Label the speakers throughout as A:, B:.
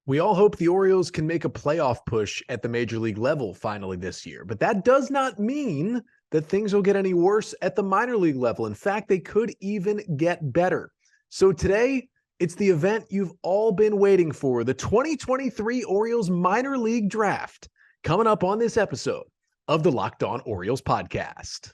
A: We all hope the Orioles can make a playoff push at the major league level finally this year, but that does not mean that things will get any worse at the minor league level. In fact, they could even get better. So today, it's the event you've all been waiting for, the 2023 Orioles minor league draft, coming up on this episode of the Locked On Orioles podcast.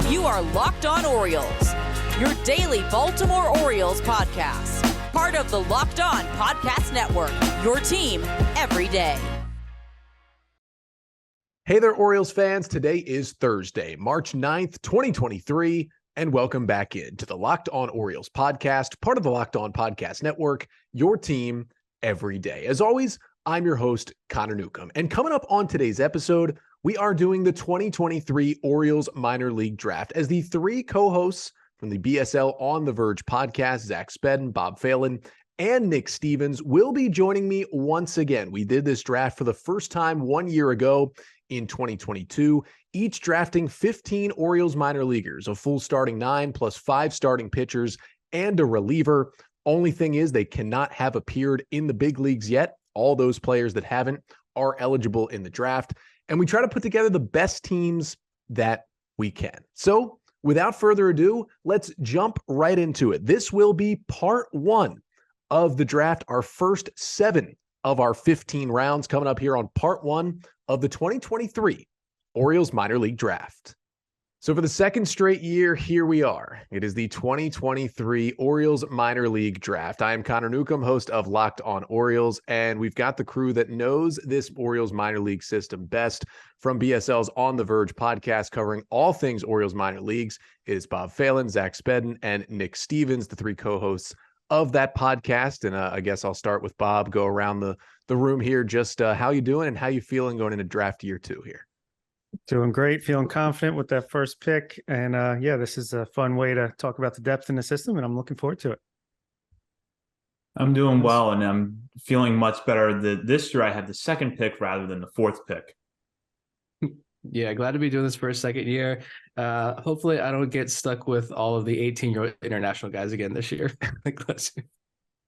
B: You are Locked On Orioles, your daily Baltimore Orioles podcast. Part of the Locked On Podcast Network, your team every day.
A: Hey there, Orioles fans. Today is Thursday, March 9th, 2023, and welcome back into the Locked On Orioles podcast, part of the Locked On Podcast Network, your team every day. As always, I'm your host, Connor Newcomb, and coming up on today's episode, we are doing the 2023 Orioles minor league draft as the three co-hosts from the BSL on the Verge podcast, Zach Spedden, Bob Phelan, and Nick Stevens will be joining me once again. We did this draft for the first time 1 year ago in 2022, each drafting 15 Orioles minor leaguers, a full starting 9 plus 5 starting pitchers and a reliever. Only thing is they cannot have appeared in the big leagues yet. All those players that haven't are eligible in the draft. And we try to put together the best teams that we can. So without further ado, let's jump right into it. This will be part one of the draft, our first 7 of our 15 rounds coming up here on part one of the 2023 Orioles minor league draft. So for the second straight year, here we are. It is the 2023 Orioles minor league draft. I am Connor Newcomb, host of Locked On Orioles, and we've got the crew that knows this Orioles minor league system best from BSL's On the Verge podcast, covering all things Orioles minor leagues. It is Bob Phelan, Zach Spedden, and Nick Stevens, the three co-hosts of that podcast. And I guess I'll start with Bob, go around the room here. Just how you doing and how you feeling going into draft year 2 here?
C: Doing great, feeling confident with that first pick. And this is a fun way to talk about the depth in the system, and I'm looking forward to it.
D: I'm doing well, and I'm feeling much better that this year I had the second pick rather than the fourth pick.
E: Yeah, glad to be doing this for a second year. Hopefully I don't get stuck with all of the 18-year-old international guys again this year.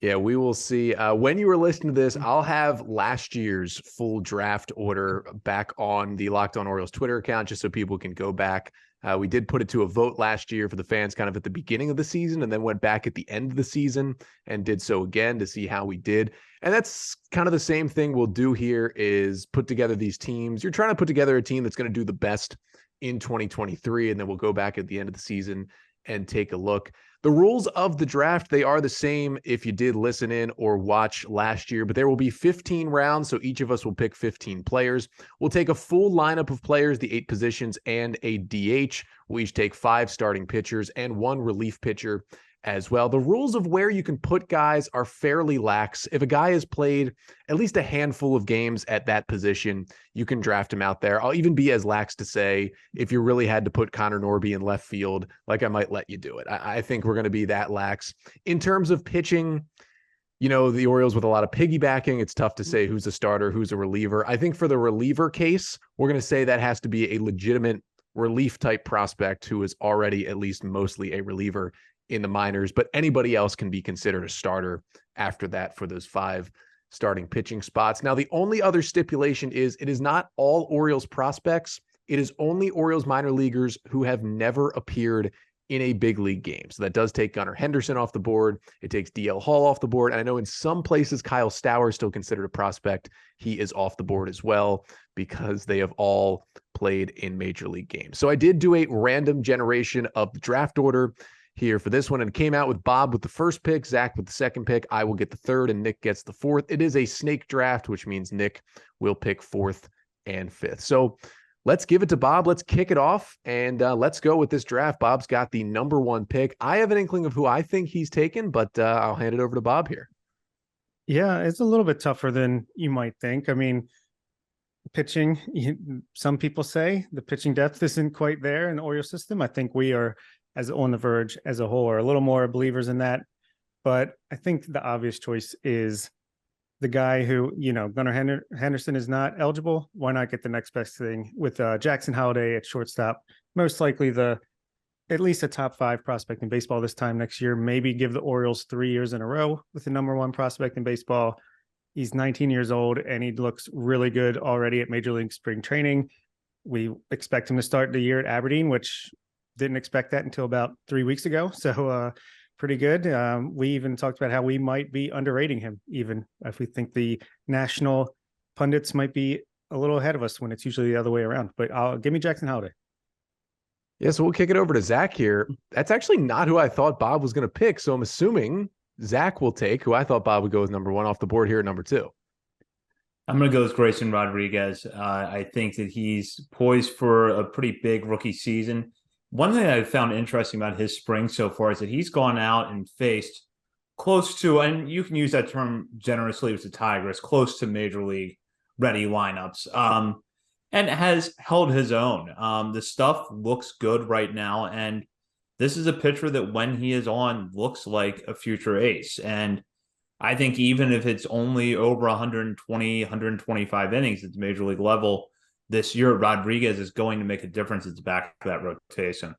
A: Yeah, we will see. When you were listening to this, I'll have last year's full draft order back on the Locked On Orioles Twitter account, just so people can go back. We did put it to a vote last year for the fans kind of at the beginning of the season, and then went back at the end of the season and did so again to see how we did. And that's kind of the same thing we'll do here, is put together these teams. You're trying to put together a team that's going to do the best in 2023, and then we'll go back at the end of the season and take a look. The rules of the draft, they are the same if you did listen in or watch last year, but there will be 15 rounds, so each of us will pick 15 players. We'll take a full lineup of players, the 8 positions, and a DH. We'll each take 5 starting pitchers and 1 relief pitcher as well. The rules of where you can put guys are fairly lax. If a guy has played at least a handful of games at that position, you can draft him out there. I'll even be as lax to say, if you really had to put Connor Norby in left field, like I might let you do it. I think we're going to be that lax. In terms of pitching, you know, the Orioles with a lot of piggybacking, it's tough to say who's a starter, who's a reliever. I think for the reliever case, we're going to say that has to be a legitimate relief type prospect who is already at least mostly a reliever in the minors, but anybody else can be considered a starter after that for those 5 starting pitching spots. Now, the only other stipulation is it is not all Orioles prospects. It is only Orioles minor leaguers who have never appeared in a big league game. So that does take Gunnar Henderson off the board. It takes DL Hall off the board. And I know in some places, Kyle Stauer is still considered a prospect. He is off the board as well because they have all played in major league games. So I did do a random generation of the draft order here for this one, and it came out with Bob with the first pick, Zach with the second pick. I will get the third, and Nick gets the fourth. It is a snake draft, which means Nick will pick 4th and 5th. So let's give it to Bob. Let's kick it off, and let's go with this draft. Bob's got the number 1 pick. I have an inkling of who I think he's taken, but I'll hand it over to Bob here.
C: Yeah, it's a little bit tougher than you might think. I mean, pitching, some people say the pitching depth isn't quite there in the Orioles system. I think we are, as on the Verge as a whole, are a little more believers in that. But I think the obvious choice is the guy who, you know, Gunnar Henderson is not eligible. Why not get the next best thing with Jackson Holliday at shortstop? Most likely the at least a top 5 prospect in baseball this time next year. Maybe give the Orioles 3 years in a row with the number 1 prospect in baseball. He's 19 years old and he looks really good already at Major League Spring Training. We expect him to start the year at Aberdeen, which didn't expect that until about 3 weeks ago. So pretty good. We even talked about how we might be underrating him, even if we think the national pundits might be a little ahead of us when it's usually the other way around. But give me Jackson Holliday.
A: Yeah, so we'll kick it over to Zach here. That's actually not who I thought Bob was going to pick. So I'm assuming Zach will take who I thought Bob would go with number 1 off the board here at number 2.
D: I'm going to go with Grayson Rodriguez. I think that he's poised for a pretty big rookie season. One thing I found interesting about his spring so far is that he's gone out and faced close to, and you can use that term generously with the Tigers, close to major league ready lineups. And has held his own. The stuff looks good right now. And this is a pitcher that when he is on looks like a future ace. And I think even if it's only over 120, 125 innings at the major league level this year, Rodriguez is going to make a difference at the back of that rotation.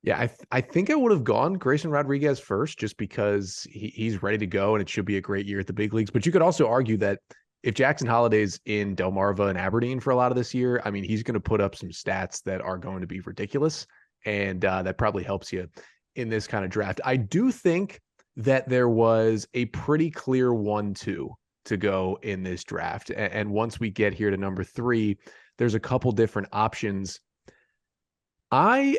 A: Yeah, I think I would have gone Grayson Rodriguez first just because he's ready to go and it should be a great year at the big leagues. But you could also argue that if Jackson Holliday's in Delmarva and Aberdeen for a lot of this year, I mean, he's going to put up some stats that are going to be ridiculous. And that probably helps you in this kind of draft. I do think that there was a pretty clear 1-2 to go in this draft. And once we get here to number 3, there's a couple different options. I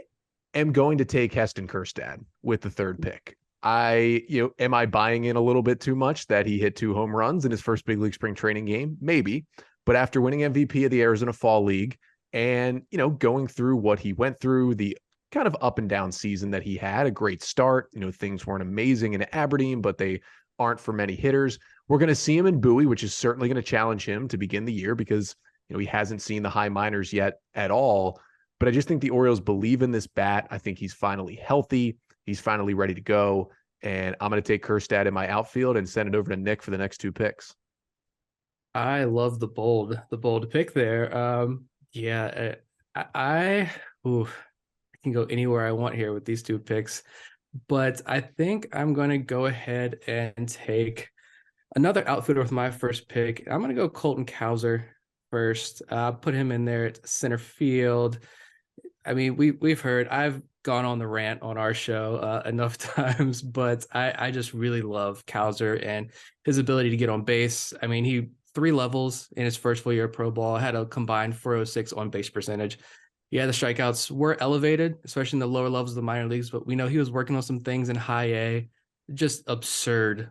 A: am going to take Heston Kjerstad with the 3rd pick. Am I buying in a little bit too much that he hit 2 home runs in his first big league spring training game? Maybe. But after winning MVP of the Arizona Fall League and, going through what he went through, the kind of up and down season that he had, a great start, things weren't amazing in Aberdeen, but they aren't for many hitters. We're going to see him in Bowie, which is certainly going to challenge him to begin the year because, he hasn't seen the high minors yet at all. But I just think the Orioles believe in this bat. I think he's finally healthy. He's finally ready to go. And I'm going to take Kjerstad in my outfield and send it over to Nick for the next 2 picks.
E: I love the bold pick there. I can go anywhere I want here with these 2 picks, but I think I'm going to go ahead and take another outfielder with my first pick. I'm going to go Colton Cowser first. Put him in there at center field. I mean, we've heard, I've gone on the rant on our show enough times, but I just really love Cowser and his ability to get on base. I mean, he 3 levels in his first full year of pro ball, had a combined 406 on base percentage. Yeah, the strikeouts were elevated, especially in the lower levels of the minor leagues, but we know he was working on some things in high A, just absurd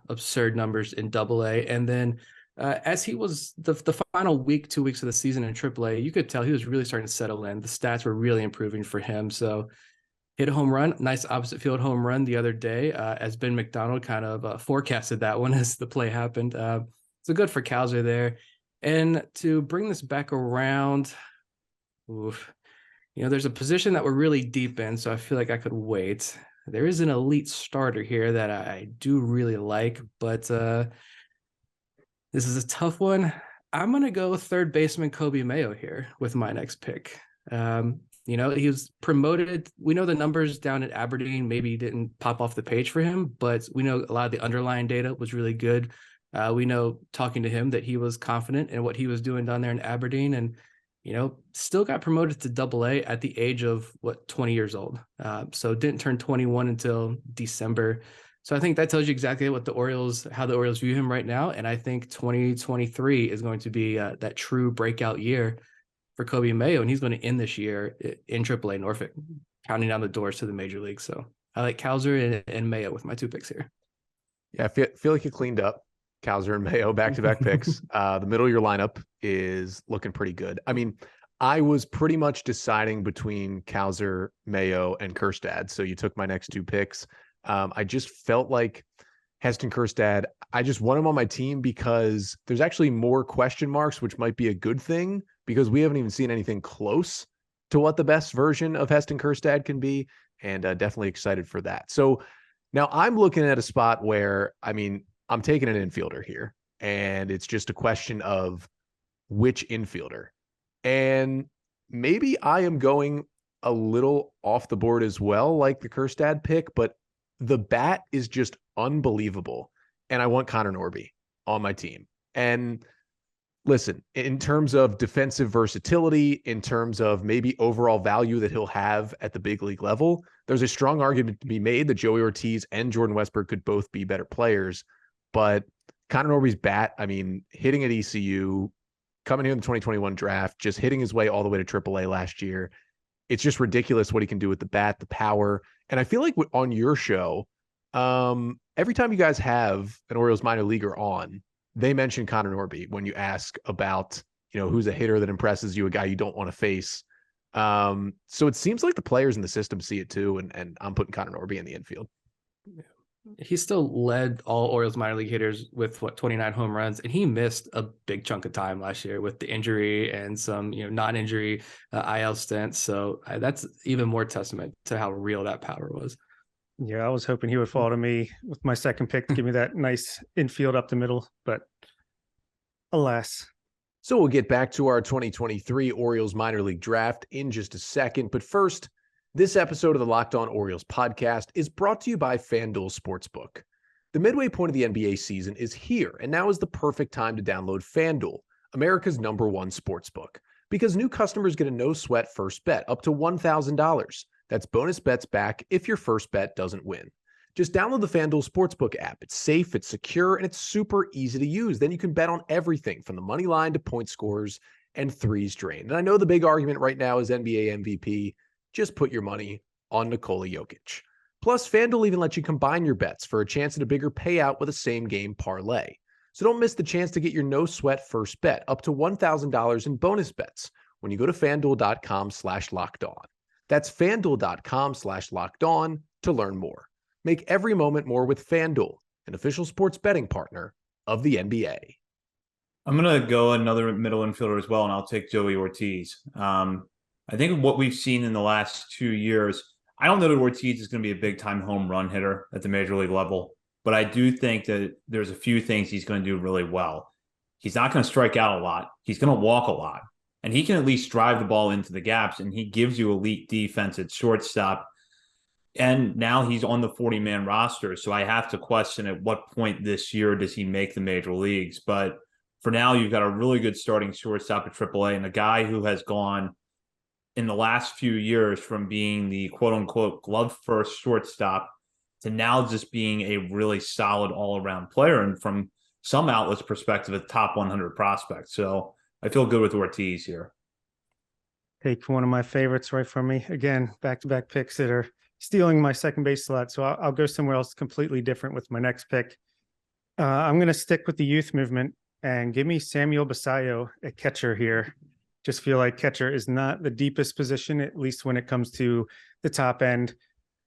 E: numbers in double A. And then as he was the final 2 weeks of the season in AAA, you could tell he was really starting to settle in. The stats were really improving for him. So hit a home run, nice opposite field home run the other day, as Ben McDonald kind of forecasted that one as the play happened. So good for Cowser there. And to bring this back around, there's a position that we're really deep in, so I feel like I could wait. There is an elite starter here that I do really like, but this is a tough one. I'm going to go 3rd baseman Kobe Mayo here with my next pick. He was promoted. We know the numbers down at Aberdeen maybe didn't pop off the page for him, but we know a lot of the underlying data was really good. We know talking to him that he was confident in what he was doing down there in Aberdeen and, still got promoted to Double A at the age of 20 years old. So didn't turn 21 until December. So I think that tells you exactly how the Orioles view him right now. And I think 2023 is going to be that true breakout year for Kobe Mayo. And he's going to end this year in AAA Norfolk, counting down the doors to the major league. So I like Cowser and Mayo with my 2 picks here.
A: Yeah, I feel like you cleaned up Cowser and Mayo back-to-back picks. The middle of your lineup is looking pretty good. I mean, I was pretty much deciding between Cowser, Mayo, and Kjerstad. So you took my next 2 picks. I just felt like Heston Kjerstad, I just want him on my team because there's actually more question marks, which might be a good thing because we haven't even seen anything close to what the best version of Heston Kjerstad can be. And definitely excited for that. So now I'm looking at a spot where, I mean, I'm taking an infielder here, and it's just a question of which infielder. And maybe I am going a little off the board as well, like the Kjerstad pick, but the bat is just unbelievable. And I want Connor Norby on my team. And listen, in terms of defensive versatility, in terms of maybe overall value that he'll have at the big league level, there's a strong argument to be made that Joey Ortiz and Jordan Westburg could both be better players. But Connor Norby's bat, I mean, hitting at ECU, coming here in the 2021 draft, just hitting his way all the way to AAA last year. It's just ridiculous what he can do with the bat, the power. And I feel like on your show, every time you guys have an Orioles minor leaguer on, they mention Connor Norby when you ask about, who's a hitter that impresses you, a guy you don't want to face. So it seems like the players in the system see it too, and I'm putting Connor Norby in the infield.
E: He still led all Orioles minor league hitters with 29 home runs, and he missed a big chunk of time last year with the injury and some non-injury IL stints. So that's even more testament to how real that power was.
C: Yeah, I was hoping he would fall to me with my second pick to give me that nice infield up the middle, but alas.
A: So we'll get back to our 2023 Orioles minor league draft in just a second. But first, this episode of the Locked On Orioles podcast is brought to you by FanDuel Sportsbook. The midway point of the NBA season is here, and now is the perfect time to download FanDuel, America's #1 sportsbook, because new customers get a no-sweat first bet up to $1,000. That's bonus bets back if your first bet doesn't win. Just download the FanDuel Sportsbook app. It's safe, it's secure, and it's super easy to use. Then you can bet on everything from the money line to point scores and threes drained. And I know the big argument right now is NBA MVP. Just put your money on Nikola Jokic. Plus, FanDuel even lets you combine your bets for a chance at a bigger payout with a same-game parlay. So don't miss the chance to get your no-sweat first bet up to $1,000 in bonus bets when you go to FanDuel.com/lockedon. That's FanDuel.com/lockedon to learn more. Make every moment more with FanDuel, an official sports betting partner of the NBA.
D: I'm going to go another middle infielder as well, and I'll take Joey Ortiz. I think what we've seen in the last 2 years, I don't know that Ortiz is going to be a big-time home run hitter at the major league level, but I do think that there's a few things he's going to do really well. He's not going to strike out a lot. He's going to walk a lot. And he can at least drive the ball into the gaps, and he gives you elite defense at shortstop. And now he's on the 40-man roster, so I have to question at what point this year does he make the major leagues. But for now, you've got a really good starting shortstop at AAA and a guy who has gone in the last few years from being the quote-unquote glove-first shortstop to now just being a really solid all-around player, and from some outlets' perspective, a top 100 prospect. So I feel good with Ortiz here.
C: Take one of my favorites right from me. Again, back-to-back picks that are stealing my second base slot. So I'll go somewhere else completely different with my next pick. I'm going to stick with the youth movement and give me Samuel Basallo at catcher here. Just feel like catcher is not the deepest position, at least when it comes to the top end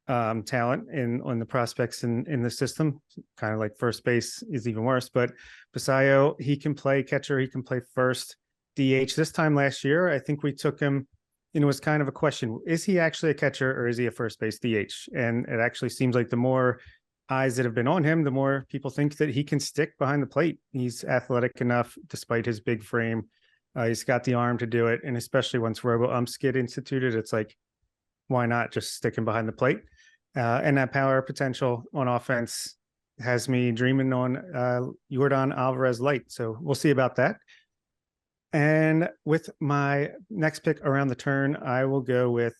C: talent on the prospects in the system. Kind of like first base is even worse, but Basallo, he can play catcher. He can play first. DH this time last year, I think we took him, and it was kind of a question. Is he actually a catcher or is he a first base DH? And it actually seems like the more eyes that have been on him, the more people think that he can stick behind the plate. He's athletic enough despite his big frame. He's got the arm to do it. And especially once robo-umps get instituted, it's like, why not just stick him behind the plate? And that power potential on offense has me dreaming on Yordan Alvarez light. So we'll see about that. And with my next pick around the turn, I will go with,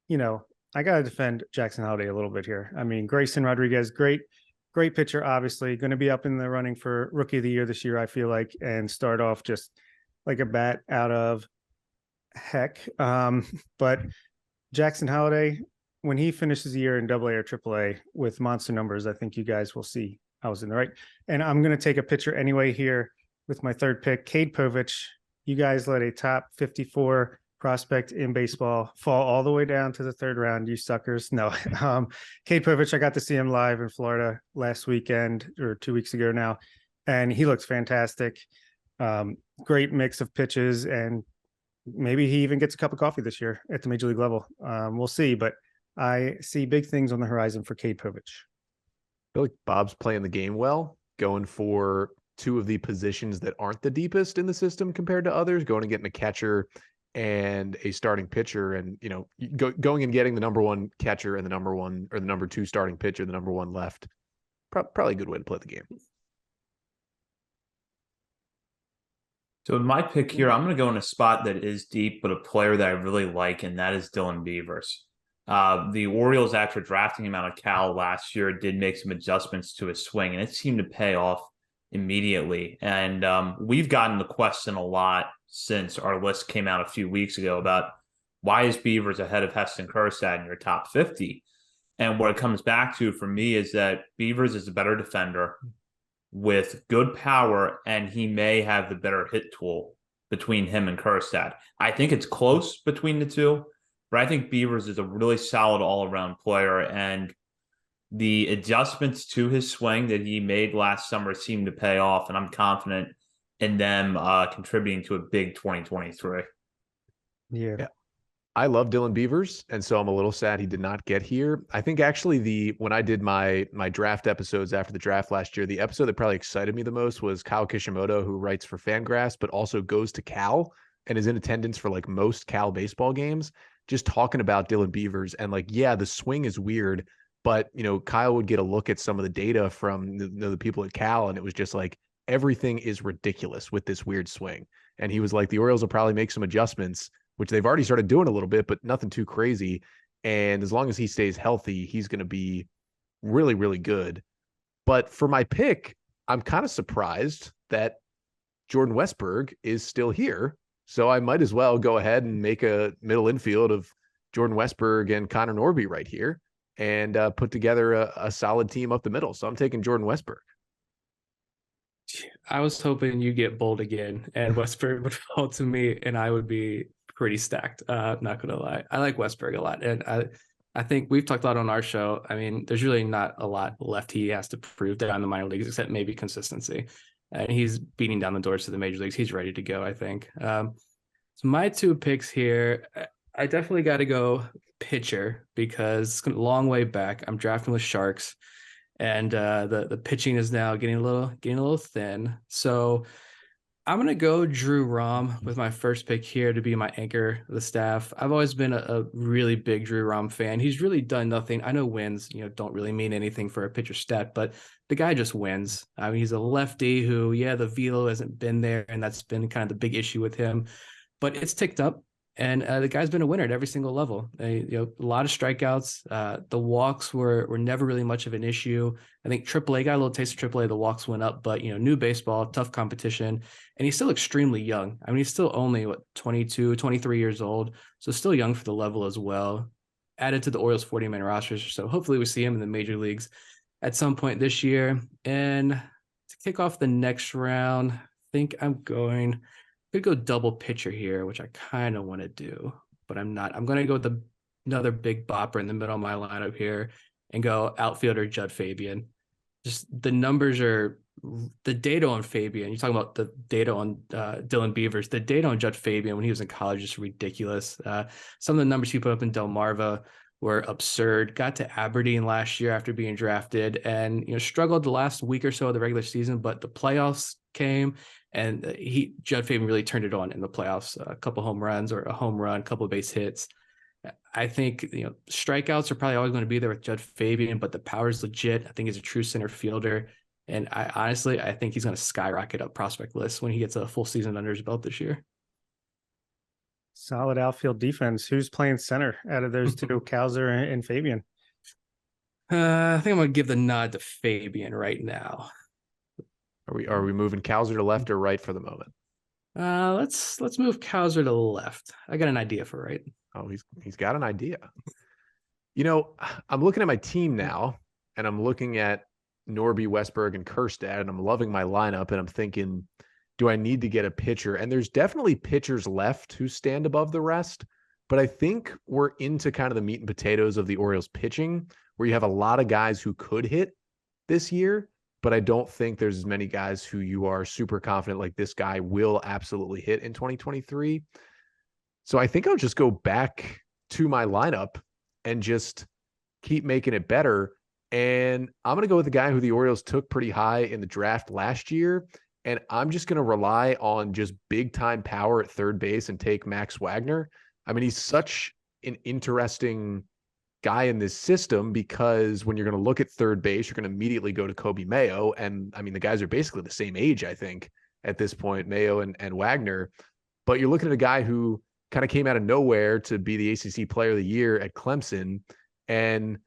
C: I got to defend Jackson Holliday a little bit here. I mean, Grayson Rodriguez, great pitcher, obviously going to be up in the running for rookie of the year this year, I feel like, and start off just like a bat out of heck. But Jackson Holliday, when he finishes the year in AA or AAA with monster numbers, I think you guys will see I was in the right. And I'm going to take a pitcher anyway here with my third pick, Cade Povich. You guys let a top 54 prospect in baseball fall all the way down to the third round, you suckers. No, Cade Povich, I got to see him live in Florida last weekend or 2 weeks ago now, and he looks fantastic. Great mix of pitches, and maybe he even gets a cup of coffee this year at the major league level. We'll see, but I see big things on the horizon for Cade Povich.
A: I feel like Bob's playing the game well, going for two of the positions that aren't the deepest in the system compared to others, going and getting a catcher and a starting pitcher, and going and getting the number one catcher and the number one or the number two starting pitcher, the number one left, probably a good way to play the game.
D: So in my pick here, I'm going to go in a spot that is deep, but a player that I really like, and that is Dylan Beavers. The Orioles, after drafting him out of Cal last year, did make some adjustments to his swing, and it seemed to pay off immediately. And we've gotten the question a lot since our list came out a few weeks ago about why is Beavers ahead of Heston Kjerstad in your top 50? And what it comes back to for me is that Beavers is a better defender with good power, and he may have the better hit tool between him and Kjerstad. I think it's close between the two, but I think Beavers is a really solid all-around player, and the adjustments to his swing that he made last summer seem to pay off, and I'm confident in them contributing to a big 2023.
C: Yeah.
A: I love Dylan Beavers, and so I'm a little sad he did not get here. I think actually when I did my draft episodes after the draft last year, the episode that probably excited me the most was Kyle Kishimoto, who writes for Fangraphs, but also goes to Cal and is in attendance for like most Cal baseball games, just talking about Dylan Beavers. And like, yeah, the swing is weird, but Kyle would get a look at some of the data from the people at Cal, and it was just like, everything is ridiculous with this weird swing. And he was like, the Orioles will probably make some adjustments, which they've already started doing a little bit, but nothing too crazy. And as long as he stays healthy, he's going to be really, really good. But for my pick, I'm kind of surprised that Jordan Westburg is still here. So I might as well go ahead and make a middle infield of Jordan Westburg and Connor Norby right here and put together a solid team up the middle. So I'm taking Jordan Westburg.
E: I was hoping you get bold again and Westburg would fall to me and I would be pretty stacked. Not gonna lie. I like Westburg a lot. And I think we've talked a lot on our show. I mean, there's really not a lot left he has to prove down in the minor leagues, except maybe consistency. And he's beating down the doors to the major leagues. He's ready to go, I think. So my two picks here, I definitely got to go pitcher because it's a long way back. I'm drafting with Sharks. And the pitching is now getting a little thin. So I'm going to go Drew Rom with my first pick here to be my anchor of the staff. I've always been a really big Drew Rom fan. He's really done nothing. I know wins, don't really mean anything for a pitcher stat, but the guy just wins. I mean, he's a lefty who, the velo hasn't been there, and that's been kind of the big issue with him. But it's ticked up. And the guy's been a winner at every single level. A lot of strikeouts. The walks were never really much of an issue. I think AAA got a little taste of AAA. The walks went up, but new baseball, tough competition, and he's still extremely young. I mean, he's still only 22, 23 years old, so still young for the level as well. Added to the Orioles 40-man rosters, so hopefully we see him in the major leagues at some point this year. And to kick off the next round, I think I'm going. Could go double pitcher here, which I kind of want to do, but I'm not. I'm going to go with another big bopper in the middle of my lineup here and go outfielder Jud Fabian. Just the numbers are the data on Fabian. You're talking about the data on Dylan Beavers. The data on Jud Fabian when he was in college is ridiculous. Some of the numbers he put up in Delmarva were absurd. Got to Aberdeen last year after being drafted and struggled the last week or so of the regular season, but the playoffs came. And Jud Fabian really turned it on in the playoffs. A couple home runs or a home run, a couple of base hits. I think strikeouts are probably always going to be there with Jud Fabian, but the power is legit. I think he's a true center fielder, and I think he's going to skyrocket up prospect list when he gets a full season under his belt this year.
C: Solid outfield defense. Who's playing center out of those two, Cowser and Fabian?
E: I think I'm going to give the nod to Fabian right now.
A: Are we moving Cowser to left or right for the moment?
E: Let's move Cowser to the left. I got an idea for right.
A: Oh, he's got an idea. I'm looking at my team now, and I'm looking at Norby, Westburg, and Kjerstad, and I'm loving my lineup, and I'm thinking, do I need to get a pitcher? And there's definitely pitchers left who stand above the rest, but I think we're into kind of the meat and potatoes of the Orioles pitching, where you have a lot of guys who could hit this year, but I don't think there's as many guys who you are super confident like this guy will absolutely hit in 2023. So I think I'll just go back to my lineup and just keep making it better. And I'm going to go with the guy who the Orioles took pretty high in the draft last year And I'm just going to rely on just big time power at third base and take Max Wagner. I mean, he's such an interesting guy in this system because when you're going to look at third base, you're going to immediately go to Kobe Mayo. And I mean, the guys are basically the same age, I think, at this point, Mayo and Wagner. But you're looking at a guy who kind of came out of nowhere to be the ACC Player of the Year at Clemson. And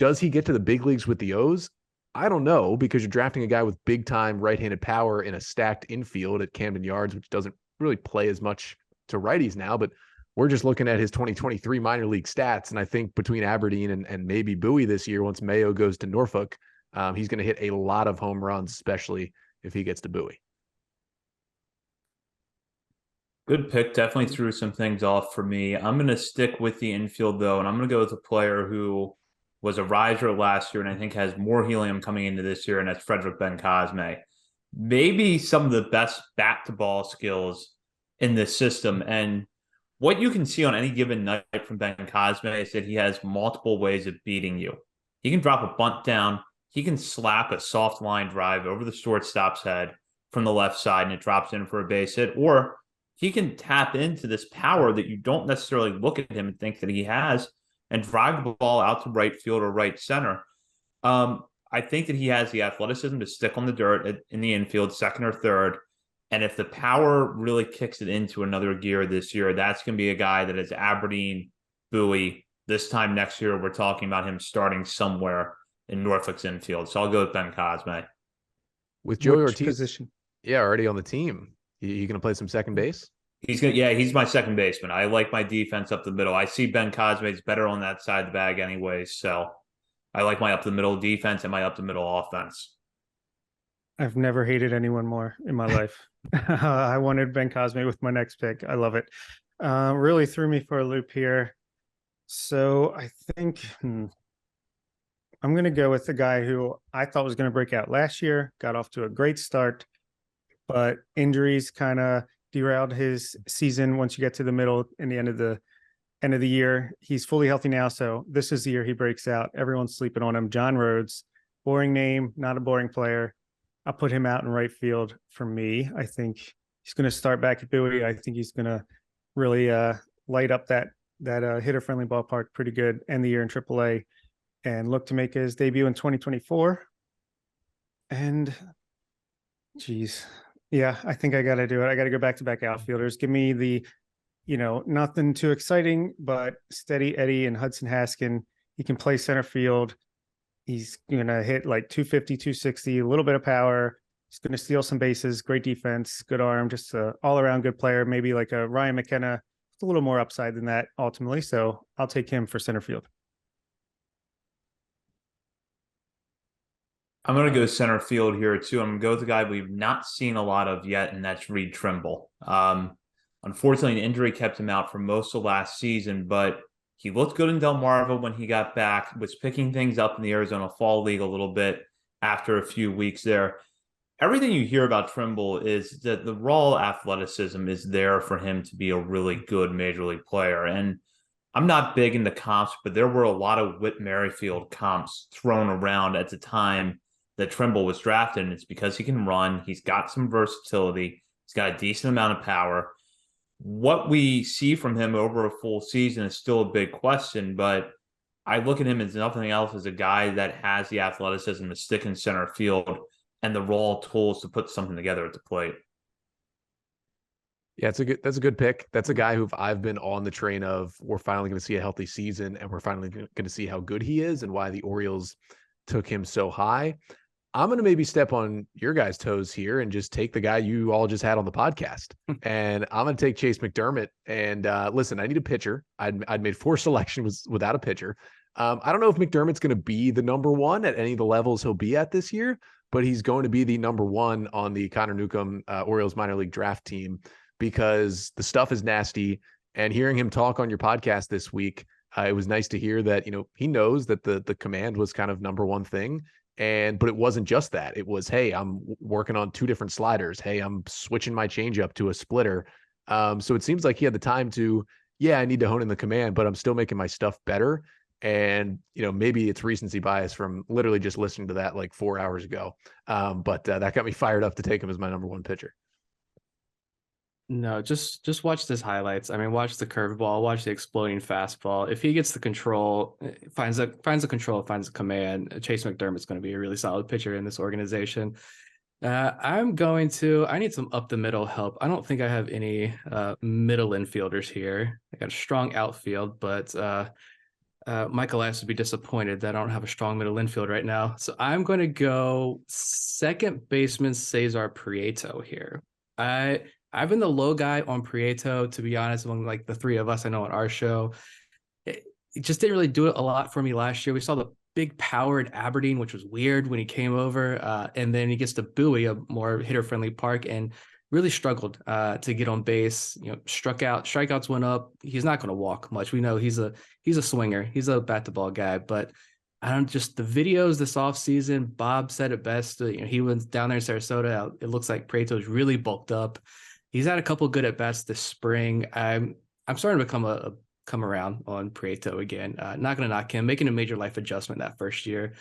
A: does he get to the big leagues with the O's? I don't know, because you're drafting a guy with big time right-handed power in a stacked infield at Camden Yards, which doesn't really play as much to righties now, but we're just looking at his 2023 minor league stats. And I think between Aberdeen and maybe Bowie this year, once Mayo goes to Norfolk, he's going to hit a lot of home runs, especially if he gets to Bowie.
D: Good pick. Definitely threw some things off for me. I'm going to stick with the infield, though, and I'm going to go with a player who was a riser last year and I think has more helium coming into this year, and that's Frederick Ben-Cosme. Maybe some of the best bat-to-ball skills in this system. And what you can see on any given night from Ben-Cosme is that he has multiple ways of beating you. He can drop a bunt down. He can slap a soft line drive over the shortstop's head from the left side and it drops in for a base hit. Or he can tap into this power that you don't necessarily look at him and think that he has and drive the ball out to right field or right center. I think that he has the athleticism to stick on the dirt in the infield, second or third. And if the power really kicks it into another gear this year, that's going to be a guy that is Aberdeen, Bowie. This time next year, we're talking about him starting somewhere in Norfolk's infield. So I'll go with Ben-Cosme.
A: With Joey
C: Which
A: Ortiz,
C: position?
A: Yeah, already on the team. You going to play some second base?
D: He's my second baseman. I like my defense up the middle. I see Ben-Cosme is better on that side of the bag anyways. So I like my up the middle defense and my up the middle offense.
C: I've never hated anyone more in my life. I wanted Ben-Cosme with my next pick. I love it. Really threw me for a loop here. So I think I'm going to go with the guy who I thought was going to break out last year, got off to a great start, but injuries kind of derailed his season once you get to the middle and the end of the year. He's fully healthy now, so this is the year he breaks out. Everyone's sleeping on him. John Rhodes, boring name, not a boring player. I'll put him out in right field for me. I think he's going to start back at Bowie. I think he's going to really light up that hitter-friendly ballpark pretty good, end the year in AAA, and look to make his debut in 2024. And, geez, yeah, I think I got to do it. I got to go back-to-back outfielders. Give me the, nothing too exciting, but Steady Eddie and Hudson Haskin. He can play center field. He's going to hit like 250, 260, a little bit of power. He's going to steal some bases, great defense, good arm, just an all-around good player, maybe like a Ryan McKenna, a little more upside than that ultimately. So I'll take him for center field.
D: I'm going to go center field here too. I'm going to go with the guy we've not seen a lot of yet, and that's Reed Trimble. Unfortunately, an injury kept him out for most of last season, but he looked good in Delmarva when he got back, was picking things up in the Arizona Fall League a little bit after a few weeks there. Everything you hear about Trimble is that the raw athleticism is there for him to be a really good major league player. And I'm not big into comps, but there were a lot of Whit Merrifield comps thrown around at the time that Trimble was drafted. And it's because he can run. He's got some versatility. He's got a decent amount of power. What we see from him over a full season is still a big question, but I look at him as nothing else as a guy that has the athleticism to stick in center field and the raw tools to put something together at the plate.
A: Yeah, that's a good pick. That's a guy who I've been on the train of. We're finally going to see a healthy season, and we're finally going to see how good he is and why the Orioles took him so high. I'm going to maybe step on your guys' toes here and just take the guy you all just had on the podcast. And I'm going to take Chase McDermott. And listen, I need a pitcher. I'd made 4 selections without a pitcher. I don't know if McDermott's going to be the number one at any of the levels he'll be at this year, but he's going to be the number one on the Connor Newcomb Orioles minor league draft team because the stuff is nasty. And hearing him talk on your podcast this week, it was nice to hear that, he knows that the command was kind of number one thing. But it wasn't just that. It was, hey, I'm working on 2 different sliders. Hey, I'm switching my changeup to a splitter. So it seems like he had the time to, I need to hone in the command, but I'm still making my stuff better. And, maybe it's recency bias from literally just listening to that like 4 hours ago. But that got me fired up to take him as my number one pitcher.
E: No, just watch his highlights. I mean, watch the curveball, watch the exploding fastball. If he gets the control, finds the control, finds the command, Chase McDermott's going to be a really solid pitcher in this organization. I need some up the middle help. I don't think I have any middle infielders here. I got a strong outfield, but Michael S would be disappointed that I don't have a strong middle infield right now. So I'm going to go second baseman Cesar Prieto here. I've been the low guy on Prieto, to be honest, among like the three of us I know on our show. It just didn't really do it a lot for me last year. We saw the big power at Aberdeen, which was weird when he came over. And then he gets to Bowie, a more hitter-friendly park, and really struggled to get on base. Strikeouts went up. He's not going to walk much. We know he's a swinger. He's a bat-to-ball guy. But the videos this offseason, Bob said it best. He went down there in Sarasota. It looks like Prieto's really bulked up. He's had a couple good at bats this spring. I'm starting to come around on Prieto again. Not going to knock him, making a major life adjustment that first year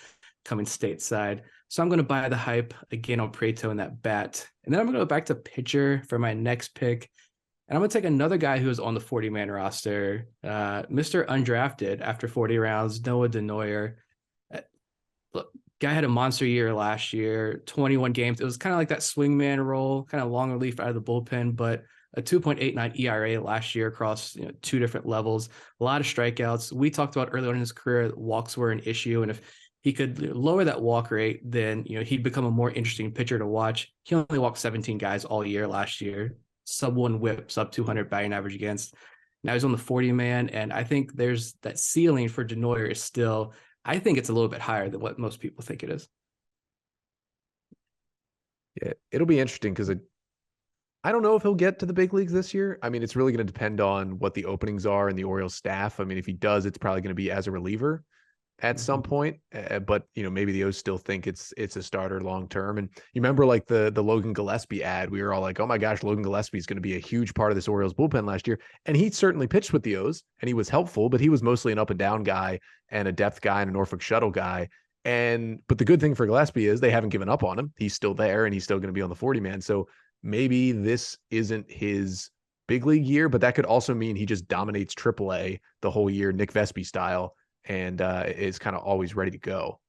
E: coming stateside. So I'm going to buy the hype again on Prieto in that bat. And then I'm going to go back to pitcher for my next pick. And I'm going to take another guy who is on the 40-man roster, Mr. Undrafted after 40 rounds, Noah Denoyer. Look, guy had a monster year last year, 21 games. It was kind of like that swingman role, kind of long relief out of the bullpen, but a 2.89 ERA last year across two different levels, a lot of strikeouts. We talked about earlier in his career, walks were an issue. And if he could lower that walk rate, then he'd become a more interesting pitcher to watch. He only walked 17 guys all year last year, sub 1 whip, sub 200 batting average against. Now he's on the 40-man, and I think there's that ceiling for Denoyer is still, I think it's a little bit higher than what most people think it is.
A: Yeah, it'll be interesting because I don't know if he'll get to the big leagues this year. I mean, it's really going to depend on what the openings are in the Orioles staff. I mean, if he does, it's probably going to be as a reliever at some point. But maybe the O's still think it's a starter long term. And you remember like the Logan Gillespie ad, we were all like, oh my gosh, Logan Gillespie is going to be a huge part of this Orioles bullpen last year. And he certainly pitched with the O's and he was helpful, but he was mostly an up and down guy and a depth guy and a Norfolk shuttle guy. But the good thing for Gillespie is they haven't given up on him. He's still there and he's still going to be on the 40-man. So maybe this isn't his big league year, but that could also mean he just dominates AAA the whole year, Nick Vespi style, and is kind of always ready to go.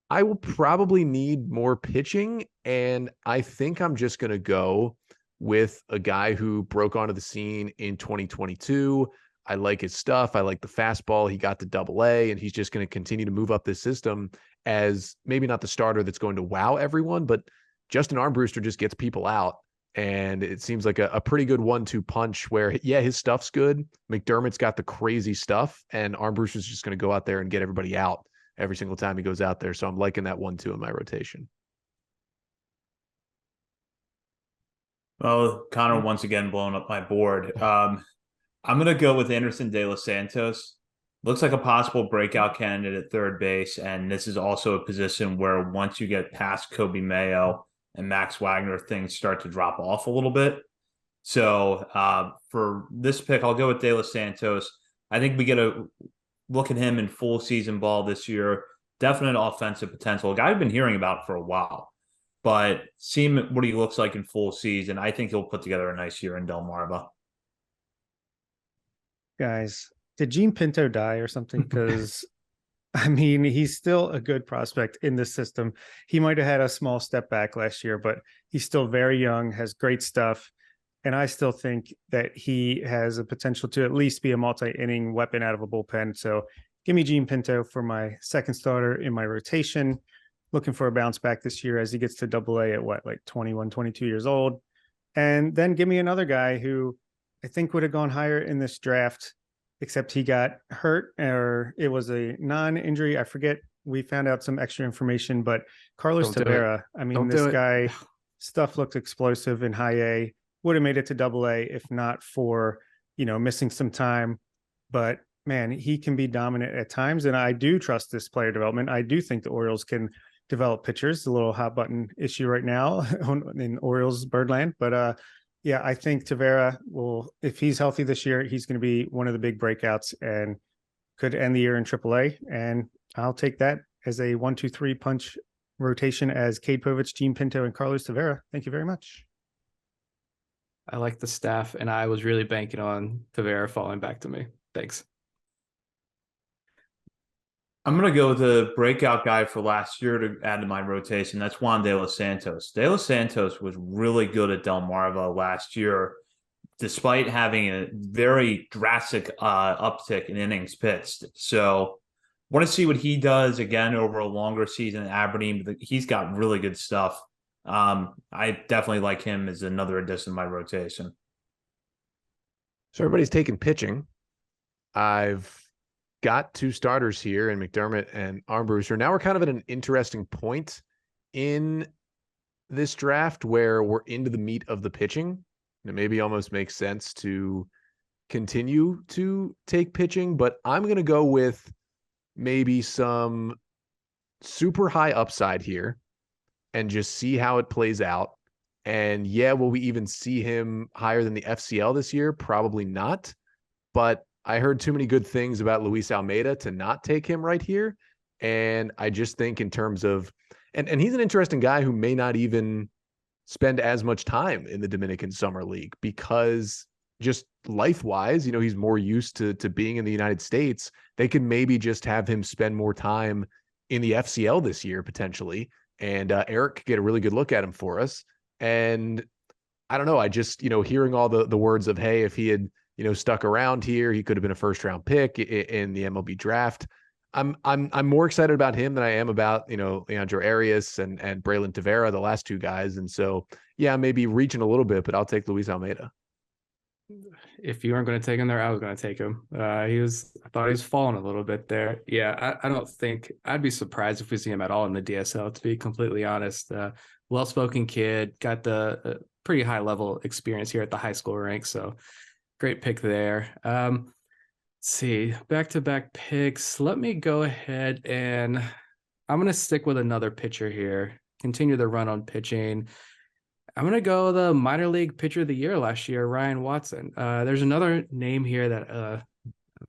A: I will probably need more pitching, and I think I'm just going to go with a guy who broke onto the scene in 2022. I like his stuff. I like the fastball. He got to AA, and he's just going to continue to move up this system as maybe not the starter that's going to wow everyone, but Justin Armbruster just gets people out. And it seems like a pretty good 1-2 punch where, yeah, his stuff's good. McDermott's got the crazy stuff, and Armbruster's just going to go out there and get everybody out every single time he goes out there. So I'm liking that 1-2 in my rotation.
D: Well, Connor once again blowing up my board. I'm going to go with Anderson De Los Santos. Looks like a possible breakout candidate at third base, and this is also a position where once you get past Kobe Mayo and Max Wagner, things start to drop off a little bit. So for this pick, I'll go with De Los Santos. I think we get a look at him in full season ball this year. Definite offensive potential. A guy I've been hearing about for a while. But seeing what he looks like in full season, I think he'll put together a nice year in Delmarva.
C: Guys, did Jean Pinto die or something? Because I mean, he's still a good prospect in this system. He might have had a small step back last year, but he's still very young, has great stuff. And I still think that he has a potential to at least be a multi-inning weapon out of a bullpen. So give me Jean Pinto for my second starter in my rotation. Looking for a bounce back this year as he gets to AA at like 21, 22 years old. And then give me another guy who I think would have gone higher in this draft, except he got hurt, or it was a non-injury. I forget. We found out some extra information, but Carlos Tavera, I mean, this guy, stuff looked explosive in high A, would have made it to AA if not for, missing some time. But man, he can be dominant at times. And I do trust this player development. I do think the Orioles can develop pitchers. A little hot button issue right now in Orioles Birdland. But yeah, I think Tavera will, if he's healthy this year, he's going to be one of the big breakouts. And could end the year in AAA. And I'll take that as a 1-2-3 punch rotation as Cade Povich, Jean Pinto, and Carlos Tavera. Thank you very much.
E: I like the staff, and I was really banking on Tavera falling back to me. Thanks.
D: I'm going to go with the breakout guy for last year to add to my rotation. That's Juan De Los Santos. De Los Santos was really good at Delmarva last year, despite having a very drastic uptick in innings pitched. So want to see what he does again over a longer season at Aberdeen. But he's got really good stuff. I definitely like him as another addition to my rotation.
A: So everybody's taking pitching. I've got two starters here in McDermott and Armbruster. Now we're kind of at an interesting point in this draft where we're into the meat of the pitching. It maybe almost makes sense to continue to take pitching, but I'm going to go with maybe some super high upside here and just see how it plays out. And yeah, will we even see him higher than the FCL this year? Probably not. But I heard too many good things about Luis Almeida to not take him right here. And I just think in terms of, and he's an interesting guy who may not even spend as much time in the Dominican Summer League because just life-wise, he's more used to being in the United States. They could maybe just have him spend more time in the FCL this year, potentially. And Eric could get a really good look at him for us. And I don't know. I just, hearing all the words of, hey, if he had, stuck around here, he could have been a first-round pick in the MLB draft. I'm more excited about him than I am about, Leandro Arias and Braylon Tavera, the last two guys. And so, yeah, maybe reaching a little bit, but I'll take Luis Almeida.
E: If you weren't going to take him there, I was going to take him. I thought he was falling a little bit there. Yeah, I don't think I'd be surprised if we see him at all in the DSL, to be completely honest. Well-spoken kid, got the pretty high level experience here at the high school rank. So great pick there. Let's see, back-to-back picks. Let me go ahead and I'm going to stick with another pitcher here. Continue the run on pitching. I'm going to go the minor league pitcher of the year last year, Ryan Watson. There's another name here that I'm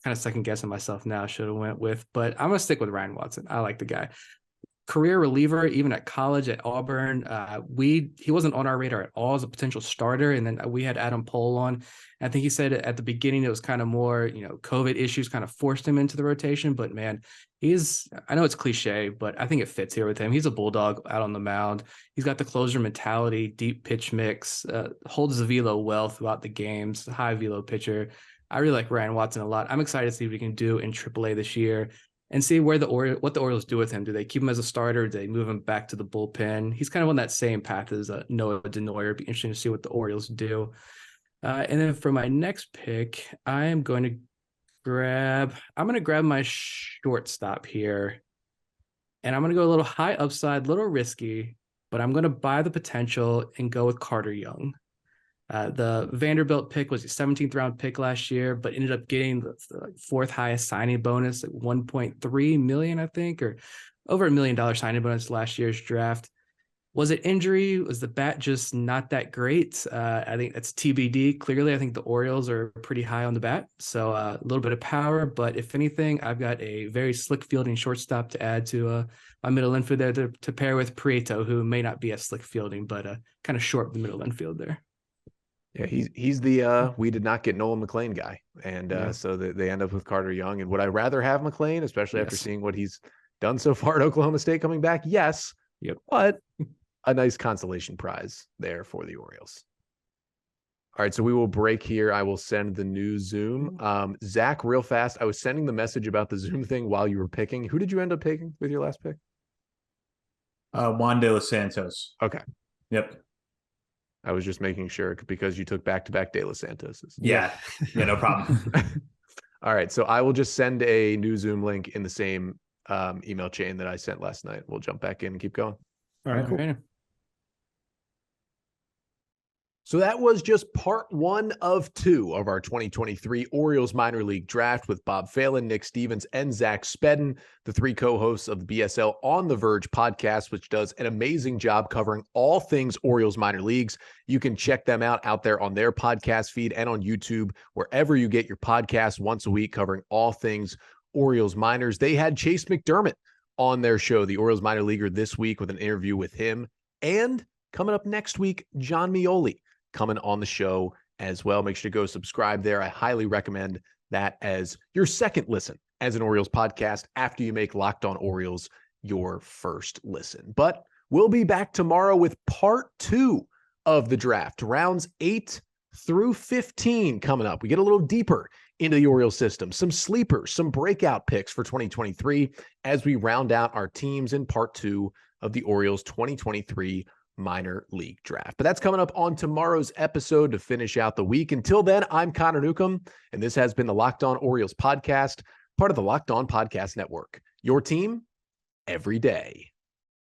E: kind of second guessing myself now, should have went with, but I'm going to stick with Ryan Watson. I like the guy. Career reliever, even at college at Auburn. He wasn't on our radar at all as a potential starter. And then we had Adam Pohl on. I think he said at the beginning, it was kind of more, COVID issues kind of forced him into the rotation, but man, I know it's cliche, but I think it fits here with him. He's a bulldog out on the mound. He's got the closer mentality, deep pitch mix, holds the velo well throughout the games, high velo pitcher. I really like Ryan Watson a lot. I'm excited to see what he can do in AAA this year and see what the Orioles do with him. Do they keep him as a starter? Do they move him back to the bullpen? He's kind of on that same path as Noah Denoyer. It'd be interesting to see what the Orioles do. And then for my next pick, I'm going to grab my shortstop here. And I'm going to go a little high upside, a little risky, but I'm going to buy the potential and go with Carter Young. The Vanderbilt pick was a 17th round pick last year, but ended up getting the fourth highest signing bonus, like $1.3 million, I think, or over $1 million signing bonus last year's draft. Was it injury? Was the bat just not that great? I think that's TBD. Clearly, I think the Orioles are pretty high on the bat, so a little bit of power. But if anything, I've got a very slick fielding shortstop to add to my middle infield there to pair with Prieto, who may not be as slick fielding, but kind of short the middle infield there.
A: Yeah, he's the we did not get Nolan McLean guy, and so they end up with Carter Young. And would I rather have McLean, especially after seeing what he's done so far at Oklahoma State coming back? Yes.
E: Yep.
A: But a nice consolation prize there for the Orioles. All right, so we will break here. I will send the new Zoom. Zach, real fast, I was sending the message about the Zoom thing while you were picking. Who did you end up picking with your last pick?
D: Juan De Los Santos.
A: Okay.
D: Yep.
A: I was just making sure because you took back-to-back De Los Santoses.
D: Yeah, no problem.
A: All right, so I will just send a new Zoom link in the same email chain that I sent last night. We'll jump back in and keep going.
C: All right, cool.
E: Right.
A: So that was just part 1 of 2 of our 2023 Orioles minor league draft with Bob Phelan, Nick Stevens, and Zach Spedden, the 3 co-hosts of the BSL on the Verge podcast, which does an amazing job covering all things Orioles minor leagues. You can check them out there on their podcast feed and on YouTube, wherever you get your podcasts once a week, covering all things Orioles minors. They had Chase McDermott on their show, the Orioles minor leaguer, this week with an interview with him. And coming up next week, John Mioli coming on the show as well. Make sure to go subscribe there. I highly recommend that as your second listen as an Orioles podcast after you make Locked On Orioles your first listen. But we'll be back tomorrow with part 2 of the draft, rounds 8 through 15 coming up. We get a little deeper into the Orioles system, some sleepers, some breakout picks for 2023 as we round out our teams in part 2 of the Orioles 2023 minor league draft. But that's coming up on tomorrow's episode to finish out the week. Until then, I'm Connor Newcomb, and this has been the Locked On Orioles podcast, part of the Locked On Podcast Network. Your team every day.